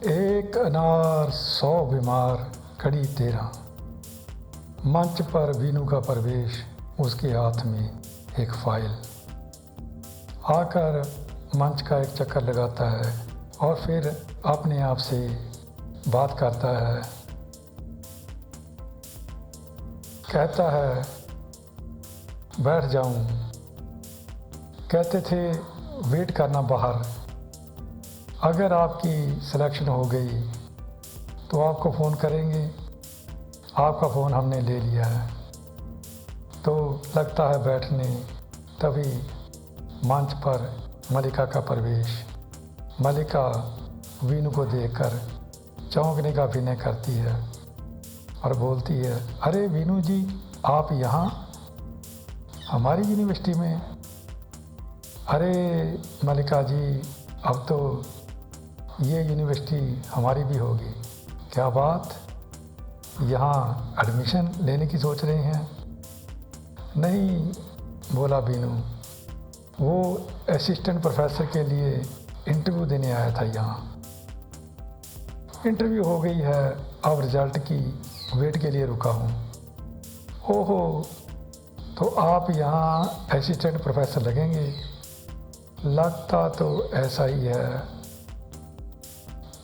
एक अनार 100 बीमार कड़ी 13। मंच पर वीनू का प्रवेश, उसके हाथ में एक फाइल। आकर मंच का एक चक्कर लगाता है और फिर अपने आप से बात करता है। कहता है बैठ जाऊं। कहते थे वेट करना बाहर, अगर आपकी सिलेक्शन हो गई तो आपको फ़ोन करेंगे। आपका फ़ोन हमने ले लिया है। तो लगता है बैठने, तभी मंच पर मलिका का प्रवेश। मलिका वीनू को देखकर चौंकने का अभिनय करती है और बोलती है, अरे वीनू जी, आप यहाँ हमारी यूनिवर्सिटी में? अरे मलिका जी, अब तो ये यूनिवर्सिटी हमारी भी होगी। क्या बात, यहाँ एडमिशन लेने की सोच रही हैं? नहीं, बोला वीनू, वो असिस्टेंट प्रोफेसर के लिए इंटरव्यू देने आया था यहाँ। इंटरव्यू हो गई है, अब रिज़ल्ट की वेट के लिए रुका हूँ। ओहो, तो आप यहाँ असिस्टेंट प्रोफेसर लगेंगे? लगता तो ऐसा ही है।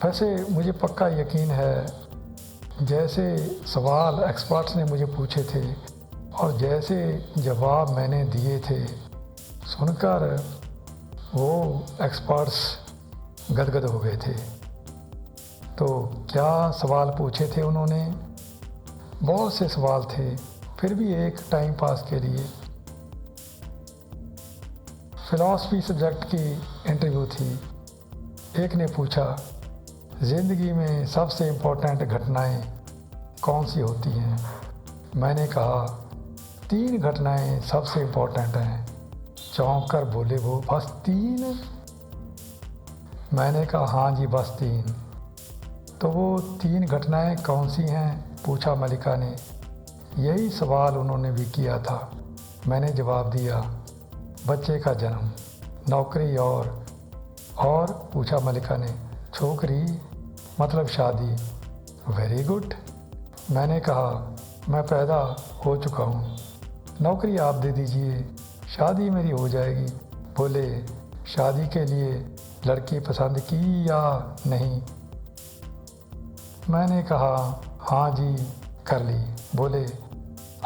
वैसे मुझे पक्का यकीन है, जैसे सवाल एक्सपर्ट्स ने मुझे पूछे थे और जैसे जवाब मैंने दिए थे, सुनकर वो एक्सपर्ट्स गदगद हो गए थे। तो क्या सवाल पूछे थे उन्होंने? बहुत से सवाल थे, फिर भी एक टाइम पास के लिए। फ़िलॉसफी सब्जेक्ट की इंटरव्यू थी। एक ने पूछा, ज़िंदगी में सबसे इम्पोर्टेंट घटनाएं कौन सी होती हैं? मैंने कहा 3 घटनाएं सबसे इम्पोर्टेंट हैं। चौंक कर बोले वो, बस 3? मैंने कहा हाँ जी, बस 3। तो वो 3 घटनाएं कौन सी हैं, पूछा मलिका ने। यही सवाल उन्होंने भी किया था। मैंने जवाब दिया, बच्चे का जन्म, नौकरी और पूछा मलिका ने, छोकरी मतलब शादी। Very good. मैंने कहा मैं पैदा हो चुका हूँ, नौकरी आप दे दीजिए, शादी मेरी हो जाएगी। बोले, शादी के लिए लड़की पसंद की या नहीं? मैंने कहा हाँ जी, कर ली। बोले,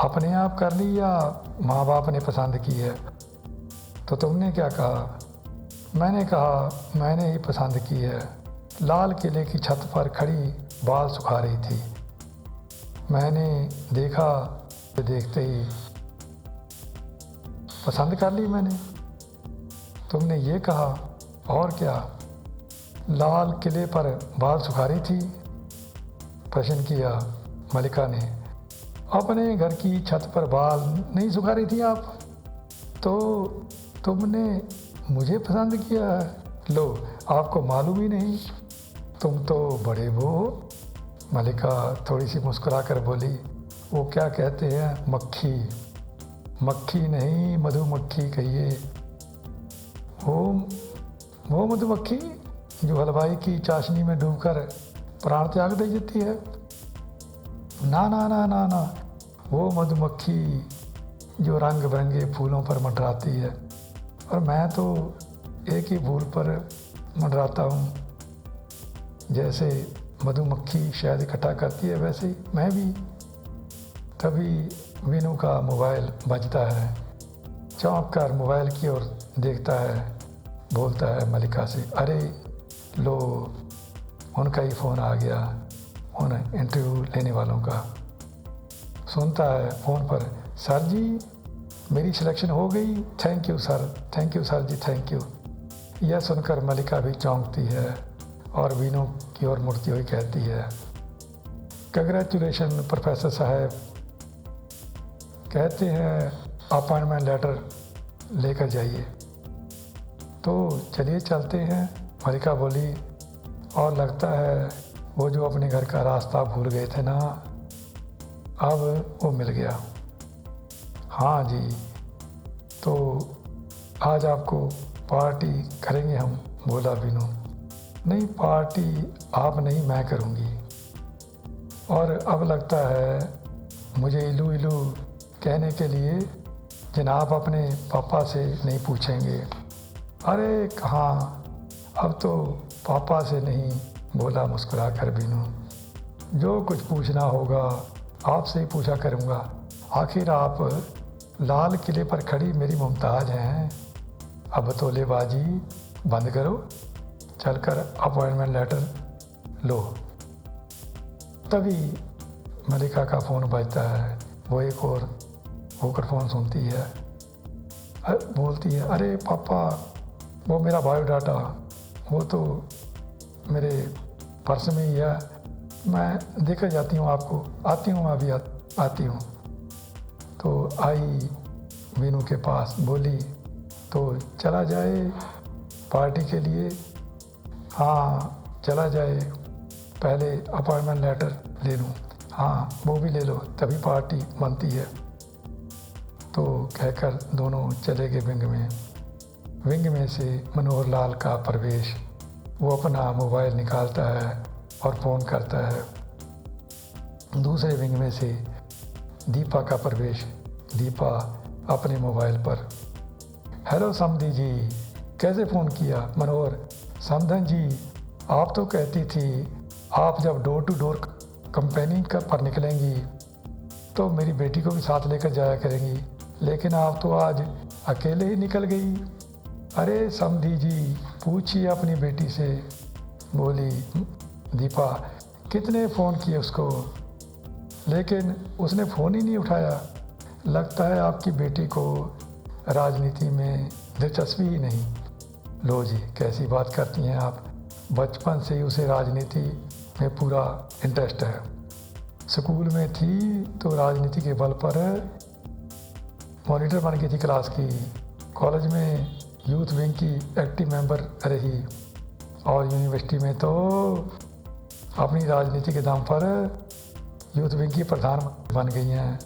अपने आप कर ली या माँ बाप ने पसंद की है? तो तुमने क्या कहा? मैंने कहा मैंने ही पसंद की है। लाल किले की छत पर खड़ी बाल सुखा रही थी। मैंने देखा तो देखते ही पसंद कर ली मैंने। तुमने ये कहा, और क्या? लाल किले पर बाल सुखा रही थी? प्रश्न किया मलिका ने। अपने घर की छत पर बाल नहीं सुखा रही थी आप? तो तुमने मुझे पसंद किया है? लो, आपको मालूम ही नहीं, तुम तो बड़े वो हो। मलिका थोड़ी सी मुस्कुरा कर बोली, वो क्या कहते हैं, मक्खी। मक्खी नहीं, मधुमक्खी कहिए। वो मधुमक्खी जो हलवाई की चाशनी में डूबकर प्राण त्याग दे देती है? ना ना ना ना ना, वो मधुमक्खी जो रंग बिरंगे फूलों पर मंडराती है। और मैं तो एक ही फूल पर मंडराता हूँ। जैसे मधुमक्खी शहद इकट्ठा करती है, वैसे ही मैं भी। तभी वीनू का मोबाइल बजता है। चौंक कर मोबाइल की ओर देखता है, बोलता है मलिका से, अरे लो, उनका ही फ़ोन आ गया, उन इंटरव्यू लेने वालों का। सुनता है फ़ोन पर, सर जी मेरी सिलेक्शन हो गई, thank you sir, thank you sir ji, thank you. यह सुनकर मलिका भी चौंकती है और वीनू की ओर मुड़ती हुई कहती है, कंग्रेचुलेशन प्रोफेसर साहब। कहते हैं अपॉइंटमेंट लेटर लेकर जाइए। तो चलिए चलते हैं, मलिका बोली। और लगता है वो जो अपने घर का रास्ता भूल गए थे ना, अब वो मिल गया। हाँ जी, तो आज आपको पार्टी करेंगे हम, बोला वीनू। नहीं, पार्टी आप नहीं मैं करूँगी। और अब लगता है मुझे इलू इलू कहने के लिए जनाब अपने पापा से नहीं पूछेंगे। अरे कहाँ, अब तो पापा से नहीं, बोला मुस्कुरा कर बीनू। जो कुछ पूछना होगा आपसे ही पूछा करूँगा। आखिर आप लाल किले पर खड़ी मेरी मुमताज़ हैं। अब तोलेबाजी बंद करो, चलकर अपॉइंटमेंट लेटर लो। तभी मलिका का फ़ोन बजता है। वो एक और होकर फ़ोन सुनती है, बोलती है, अरे पापा, वो मेरा बायोडाटा वो तो मेरे पर्स में ही है, मैं देकर जाती हूँ आपको, आती हूँ अभी आती हूँ। तो आई वीनू के पास, बोली तो चला जाए पार्टी के लिए। हाँ चला जाए, पहले अपॉइंटमेंट लेटर ले लूँ। हाँ वो भी ले लो, तभी पार्टी बनती है। तो कहकर दोनों चले गए विंग में। विंग में से मनोहर लाल का प्रवेश। वो अपना मोबाइल निकालता है और फ़ोन करता है। दूसरे विंग में से दीपा का प्रवेश। दीपा अपने मोबाइल पर, हेलो समधी जी, कैसे फ़ोन किया? मनोहर, समधन जी, आप तो कहती थी आप जब डोर टू डोर कंपेनिंग पर निकलेंगी तो मेरी बेटी को भी साथ लेकर जाया करेंगी, लेकिन आप तो आज अकेले ही निकल गई। अरे समधी जी, पूछिए अपनी बेटी से, बोली दीपा। कितने फ़ोन किए उसको, लेकिन उसने फ़ोन ही नहीं उठाया। लगता है आपकी बेटी को राजनीति में दिलचस्पी ही नहीं। लो जी, कैसी बात करती हैं आप, बचपन से ही उसे राजनीति में पूरा इंटरेस्ट है। स्कूल में थी तो राजनीति के बल पर मॉनिटर बन गई थी क्लास की। कॉलेज में यूथ विंग की एक्टिव मेंबर रही और यूनिवर्सिटी में तो अपनी राजनीति के दम पर यूथ विंग की प्रधान बन गई हैं।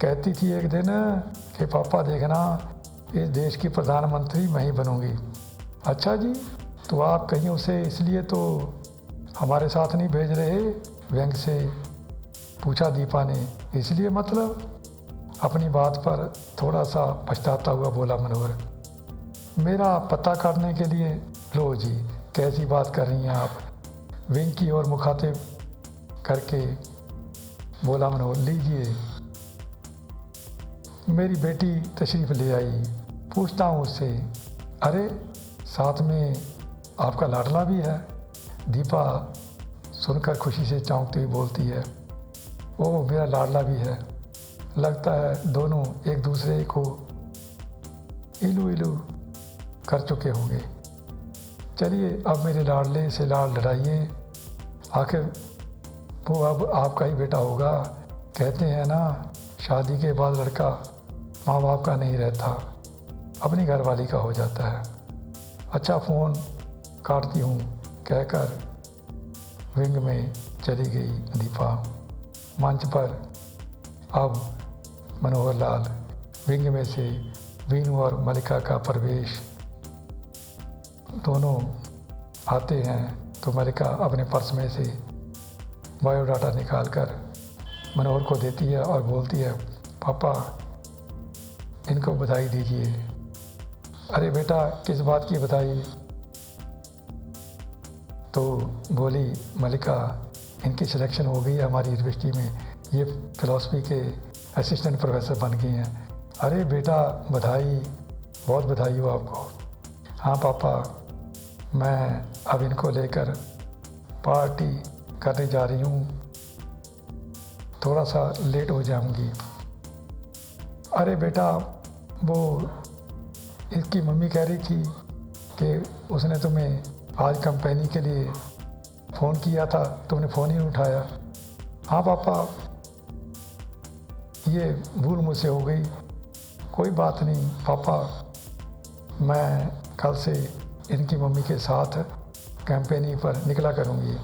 कहती थी एक दिन कि पापा देखना, इस देश की प्रधानमंत्री मैं ही बनूंगी। अच्छा जी, तो आप कहीं उसे इसलिए तो हमारे साथ नहीं भेज रहे? व्यंग से पूछा दीपा ने। इसलिए मतलब? अपनी बात पर थोड़ा सा पछताता हुआ बोला मनोहर। मेरा पता करने के लिए। लो जी, कैसी बात कर रही हैं आप, विंग की ओर मुखातिब करके बोला मनोहर। लीजिए, मेरी बेटी तशरीफ़ ले आई, पूछता हूँ उससे। अरे साथ में आपका लाडला भी है? दीपा सुनकर खुशी से चौंकती हुई बोलती है, ओह मेरा लाडला भी है। लगता है दोनों एक दूसरे को इलू इलू कर चुके होंगे। चलिए अब मेरे लाडले से लाड लड़ाइए, आखिर वो अब आपका ही बेटा होगा। कहते हैं ना, शादी के बाद लड़का माँ बाप का नहीं रहता, अपनी घरवाली का हो जाता है। अच्छा फ़ोन काटती हूँ, कहकर विंग में चली गई दीपा। मंच पर अब मनोहर लाल, विंग में से वीनू और मलिका का प्रवेश। दोनों आते हैं तो मलिका अपने पर्स में से बायोडाटा निकालकर मनोहर को देती है और बोलती है, पापा इनको बधाई दीजिए। अरे बेटा, किस बात की बधाई? तो बोली मलिका, इनकी सिलेक्शन हो गई है हमारी यूनिवर्सिटी में, ये फ़िलासफ़ी के असिस्टेंट प्रोफेसर बन गई हैं। अरे बेटा बधाई, बहुत बधाई हो आपको। हाँ पापा, मैं अब इनको लेकर पार्टी करने जा रही हूँ, थोड़ा सा लेट हो जाऊँगी। अरे बेटा, वो इसकी मम्मी कह रही थी कि उसने तुम्हें आज कंपनी के लिए फ़ोन किया था, तुमने फ़ोन ही नहीं उठाया। हाँ पापा, ये भूल मुझसे हो गई। कोई बात नहीं पापा, मैं कल से इनकी मम्मी के साथ कैंपेनी पर निकला करूँगी।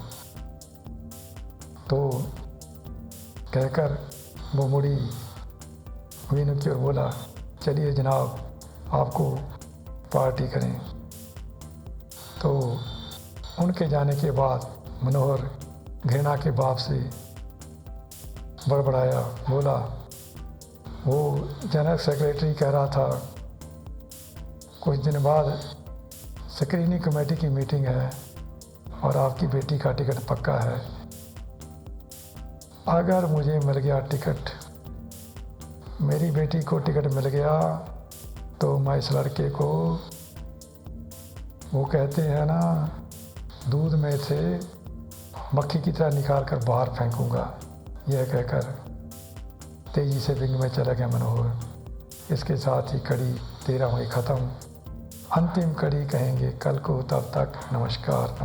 तो कहकर वो मुड़ी वीनू की ओर बोला, चलिए जनाब, आपको पार्टी करें। तो उनके जाने के बाद मनोहर घृणा के भाव से बड़बड़ाया, बोला, वो जनरल सेक्रेटरी कह रहा था कुछ दिन बाद स्क्रीनिंग कमेटी की मीटिंग है और आपकी बेटी का टिकट पक्का है। अगर मुझे मिल गया टिकट, मेरी बेटी को टिकट मिल गया, तो मैं इस लड़के को, वो कहते हैं ना, दूध में से मक्खी की तरह निकाल कर बाहर फेंकूंगा। यह कहकर तेज़ी से विंग में चला गया मनोहर। इसके साथ ही कड़ी 13 हुई ख़त्म। अंतिम कड़ी कहेंगे कल को, तब तक नमस्कार।